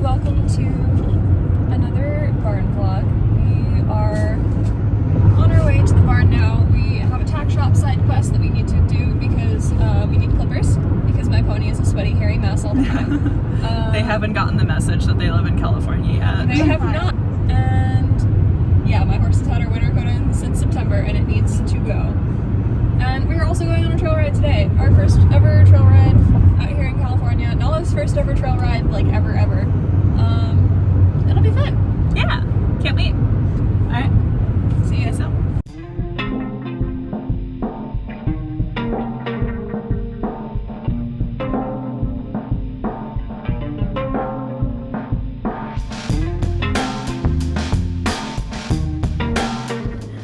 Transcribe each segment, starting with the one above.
welcome to another barn vlog. We are on our way to the barn now. We have a tack shop side quest that we need to do because we need clippers because my pony is a sweaty, hairy mess all the time. They haven't gotten the message that they live in California yet. They have not. And yeah, my horse has had her winter coat in since September and it needs to go. And we're also going on a trail ride today. Our first ever trail ride out here in California. Nala's first ever trail ride, like ever. It'll be fun. Yeah, can't wait. Alright, See you. so.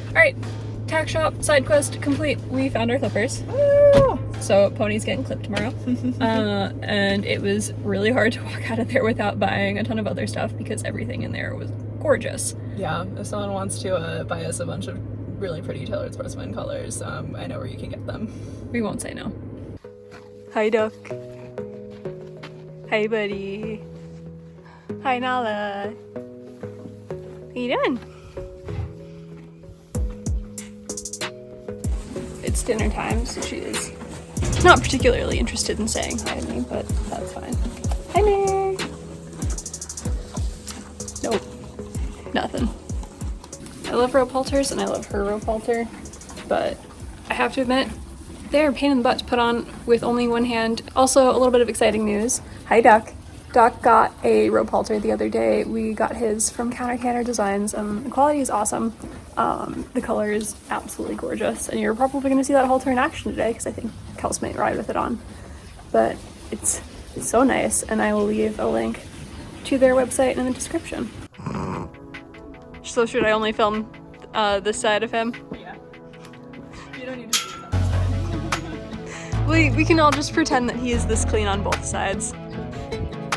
Alright, tack shop side quest complete. We found our clippers. Woo! So pony's getting clipped tomorrow. And it was really hard to walk out of there without buying a ton of other stuff because everything in there was gorgeous. Yeah, if someone wants to buy us a bunch of really pretty tailored sportsman colors, I know where you can get them. We won't say no. Hi, Duck. Hi, buddy. Hi, Nala. How you doing? It's dinner time, so she is not particularly interested in saying hi to me, but that's fine. Hi, Mare. Nope. Nothing. I love rope halters and I love her rope halter, but I have to admit, they're a pain in the butt to put on with only one hand. Also, a little bit of exciting news. Hi, Duck. Doc got a rope halter the other day. We got his from Counter Canner Designs. The quality is awesome. The color is absolutely gorgeous. And you're probably going to see that halter in action today because I think Kels might ride with it on. But it's so nice, and I will leave a link to their website in the description. So should I only film this side of him? Yeah. You don't need to see that side. We can all just pretend that he is this clean on both sides.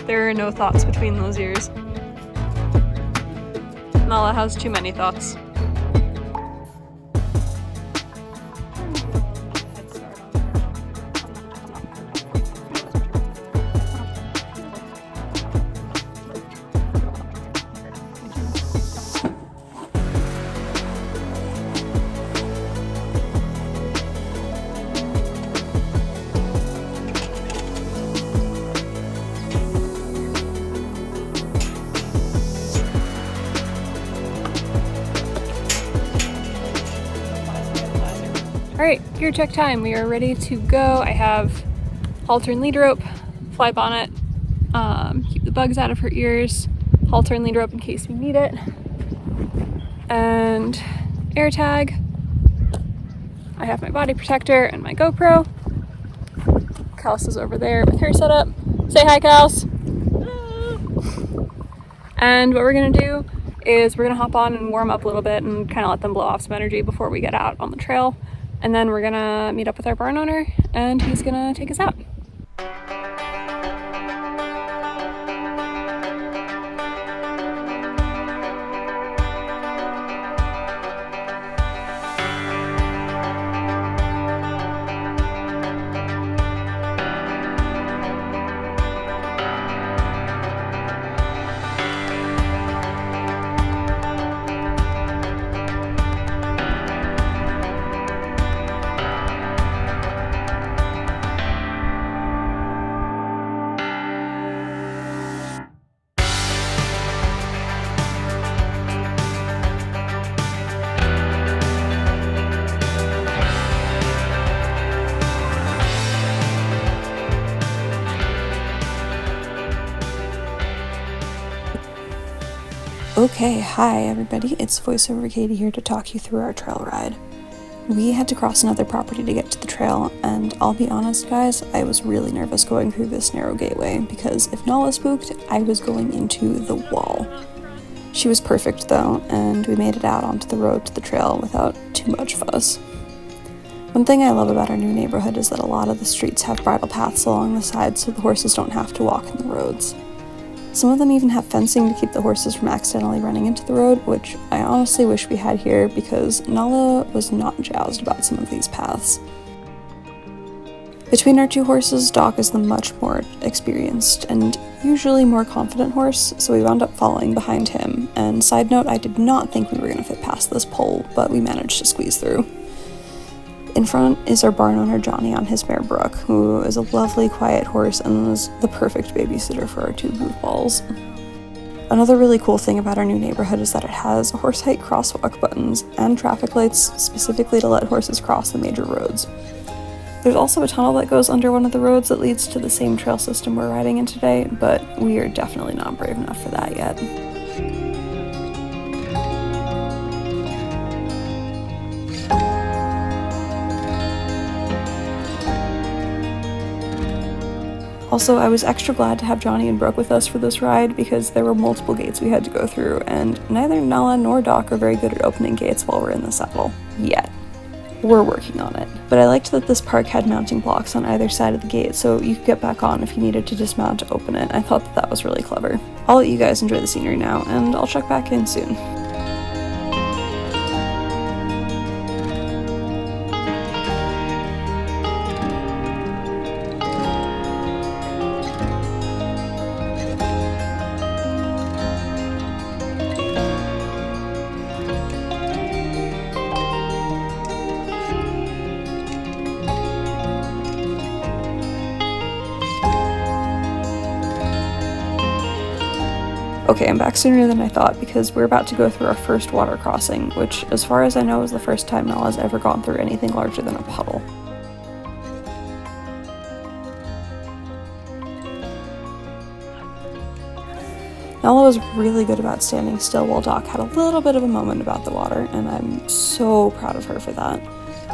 There are no thoughts between those ears. Nala has too many thoughts. Alright, gear check time. We are ready to go. I have halter and lead rope, fly bonnet, keep the bugs out of her ears, halter and lead rope in case we need it, and air tag. I have my body protector and my GoPro. Kels is over there with her setup. Say hi, Kels! And what we're gonna do is we're gonna hop on and warm up a little bit and kind of let them blow off some energy before we get out on the trail. And then we're gonna meet up with our barn owner and he's gonna take us out. Okay, hi everybody, it's VoiceOver Katie here to talk you through our trail ride. We had to cross another property to get to the trail, and I'll be honest guys, I was really nervous going through this narrow gateway because if Nala spooked, I was going into the wall. She was perfect though, and we made it out onto the road to the trail without too much fuss. One thing I love about our new neighborhood is that a lot of the streets have bridle paths along the sides so the horses don't have to walk in the roads. Some of them even have fencing to keep the horses from accidentally running into the road, which I honestly wish we had here because Nala was not jazzed about some of these paths. Between our two horses, Doc is the much more experienced, and usually more confident horse, so we wound up following behind him, and side note, I did not think we were going to fit past this pole, but we managed to squeeze through. In front is our barn owner Johnny on his mare Brooke, who is a lovely, quiet horse and was the perfect babysitter for our two goofballs. Another really cool thing about our new neighborhood is that it has horse height crosswalk buttons and traffic lights specifically to let horses cross the major roads. There's also a tunnel that goes under one of the roads that leads to the same trail system we're riding in today, but we are definitely not brave enough for that yet. Also, I was extra glad to have Johnny and Brooke with us for this ride because there were multiple gates we had to go through, and neither Nala nor Doc are very good at opening gates while we're in the saddle. Yet. We're working on it. But I liked that this park had mounting blocks on either side of the gate so you could get back on if you needed to dismount to open it. I thought that was really clever. I'll let you guys enjoy the scenery now, and I'll check back in soon. Okay, I'm back sooner than I thought because we're about to go through our first water crossing, which, as far as I know, is the first time Nala's ever gone through anything larger than a puddle. Nala was really good about standing still while Doc had a little bit of a moment about the water, and I'm so proud of her for that.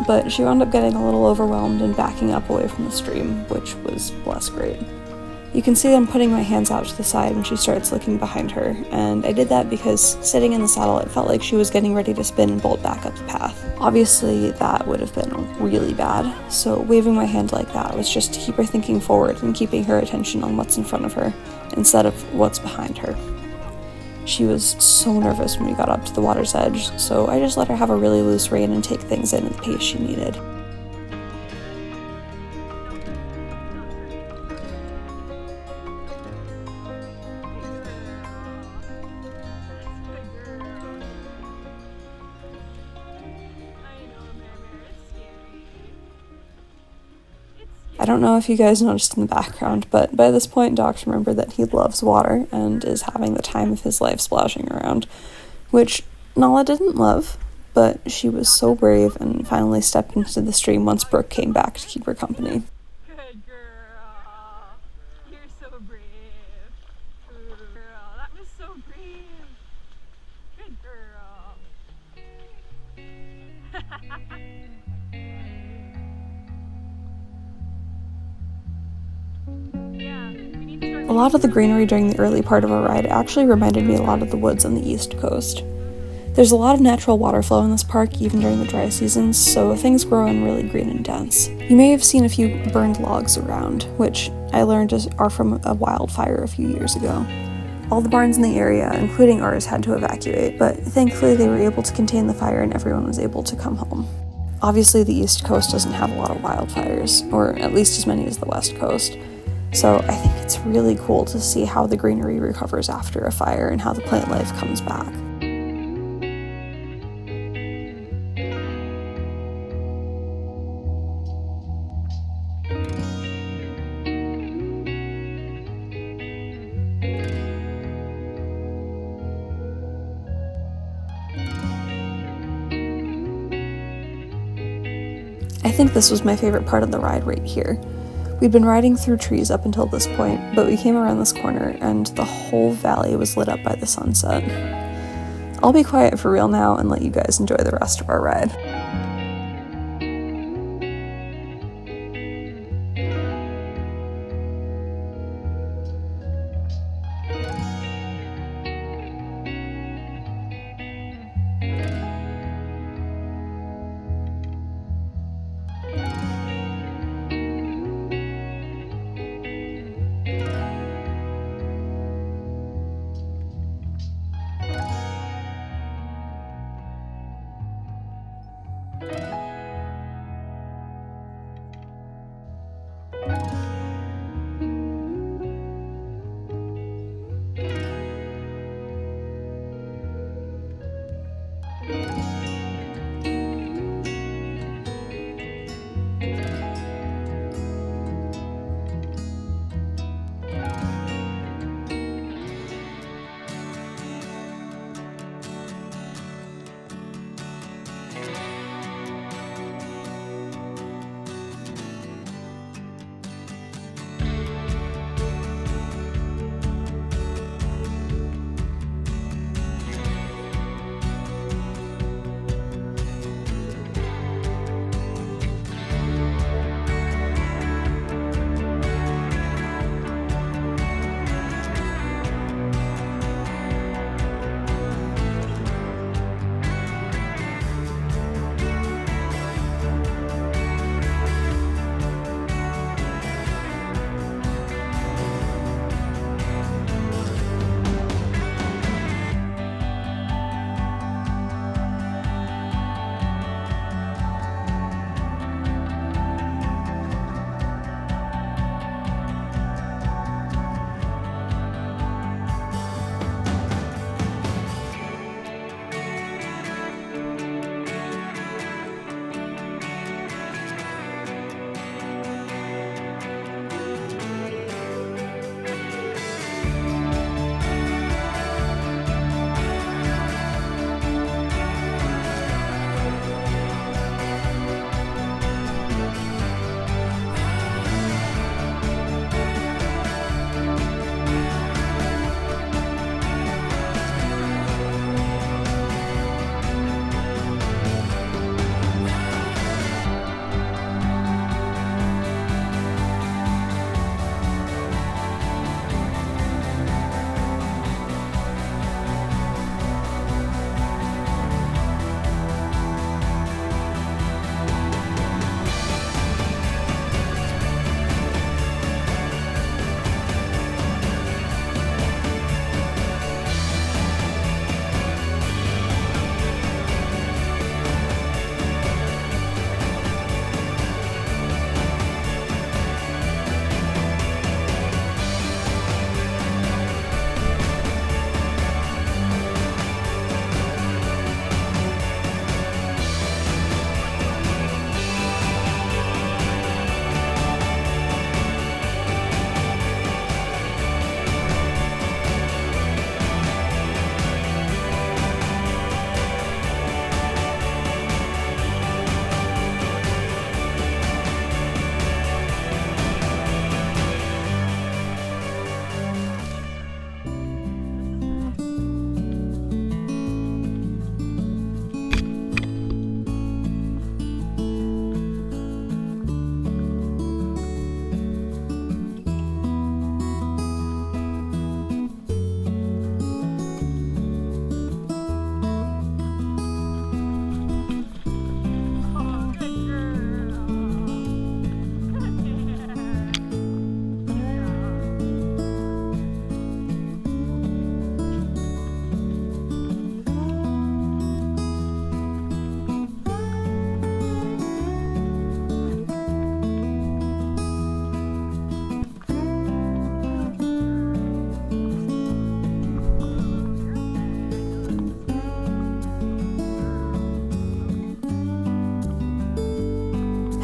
But she wound up getting a little overwhelmed and backing up away from the stream, which was less great. You can see that I'm putting my hands out to the side when she starts looking behind her, and I did that because sitting in the saddle it felt like she was getting ready to spin and bolt back up the path. Obviously that would have been really bad, so waving my hand like that was just to keep her thinking forward and keeping her attention on what's in front of her instead of what's behind her. She was so nervous when we got up to the water's edge, so I just let her have a really loose rein and take things in at the pace she needed. I don't know if you guys noticed in the background, but by this point Doc remembered that he loves water and is having the time of his life splashing around, which Nala didn't love, but she was so brave and finally stepped into the stream once Brooke came back to keep her company. Good girl. You're so brave. Good girl. That was so brave. Good girl. A lot of the greenery during the early part of our ride actually reminded me a lot of the woods on the East Coast. There's a lot of natural water flow in this park even during the dry seasons, so things grow in really green and dense. You may have seen a few burned logs around, which I learned are from a wildfire a few years ago. All the barns in the area, including ours, had to evacuate, but thankfully they were able to contain the fire and everyone was able to come home. Obviously the East Coast doesn't have a lot of wildfires, or at least as many as the West Coast. So I think it's really cool to see how the greenery recovers after a fire and how the plant life comes back. I think this was my favorite part of the ride right here. We'd been riding through trees up until this point, but we came around this corner and the whole valley was lit up by the sunset. I'll be quiet for real now and let you guys enjoy the rest of our ride.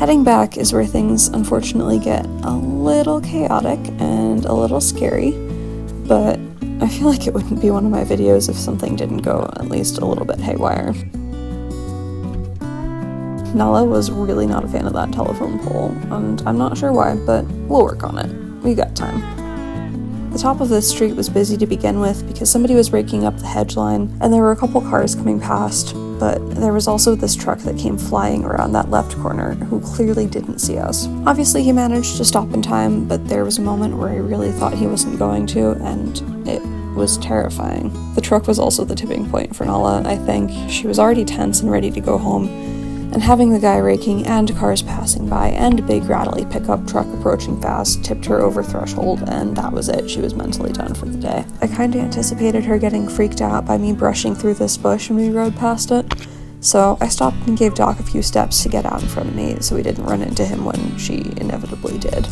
Heading back is where things unfortunately get a little chaotic and a little scary, but I feel like it wouldn't be one of my videos if something didn't go at least a little bit haywire. Nala was really not a fan of that telephone pole, and I'm not sure why, but we'll work on it. We got time. The top of this street was busy to begin with because somebody was raking up the hedge line, and there were a couple cars coming past, but there was also this truck that came flying around that left corner who clearly didn't see us. Obviously he managed to stop in time, but there was a moment where I really thought he wasn't going to, and it was terrifying. The truck was also the tipping point for Nala, I think. She was already tense and ready to go home, and having the guy raking and cars passing by and a big rattly pickup truck approaching fast tipped her over threshold, and that was it. She was mentally done for the day. I kinda anticipated her getting freaked out by me brushing through this bush when we rode past it, so I stopped and gave Doc a few steps to get out in front of me so we didn't run into him when she inevitably did.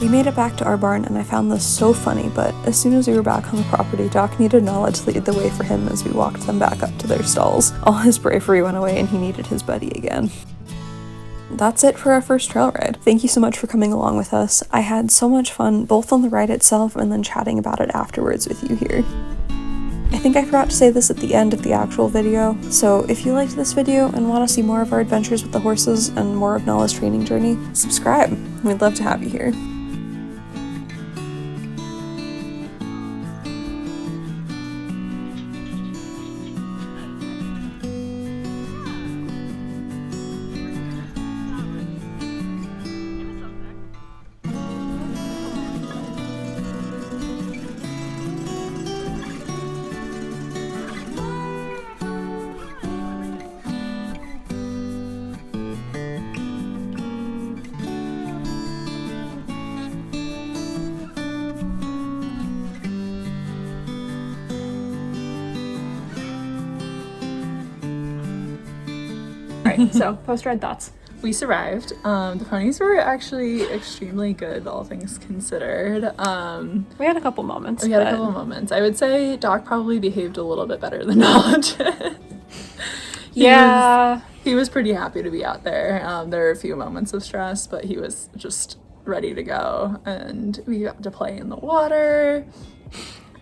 We made it back to our barn, and I found this so funny, but as soon as we were back on the property, Doc needed Nala to lead the way for him as we walked them back up to their stalls. All his bravery went away and he needed his buddy again. That's it for our first trail ride. Thank you so much for coming along with us. I had so much fun, both on the ride itself and then chatting about it afterwards with you here. I think I forgot to say this at the end of the actual video, so if you liked this video and want to see more of our adventures with the horses and more of Nala's training journey, subscribe. We'd love to have you here. Alright, so post-ride thoughts. We survived. The ponies were actually extremely good, all things considered. We had a couple moments. I would say Doc probably behaved a little bit better than Nala did. He was pretty happy to be out there. There were a few moments of stress, but he was just ready to go. And we got to play in the water,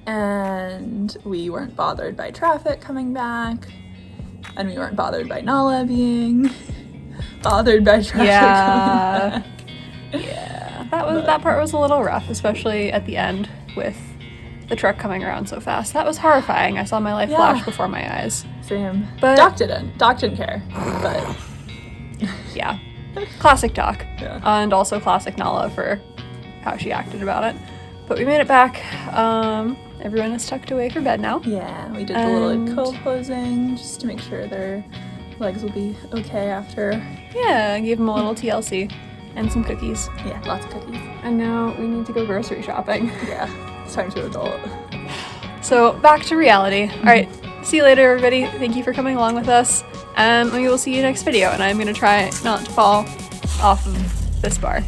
and we weren't bothered by traffic coming back, and we weren't bothered by Nala being bothered by traffic coming back. Yeah, that part was a little rough, especially at the end with the truck coming around so fast. That was horrifying. I saw my life flash before my eyes. Same. But Doc didn't care. But yeah, classic Doc. Yeah. And also classic Nala for how she acted about it. But we made it back. Everyone is tucked away for bed now. Yeah, we did the little cold closing just to make sure their legs will be okay after. Yeah, gave them a little TLC and some cookies. Yeah, lots of cookies. And now we need to go grocery shopping. Yeah, it's time to adult. So back to reality. All right, see you later, everybody. Thank you for coming along with us. We will see you next video, and I'm gonna try not to fall off of this bar.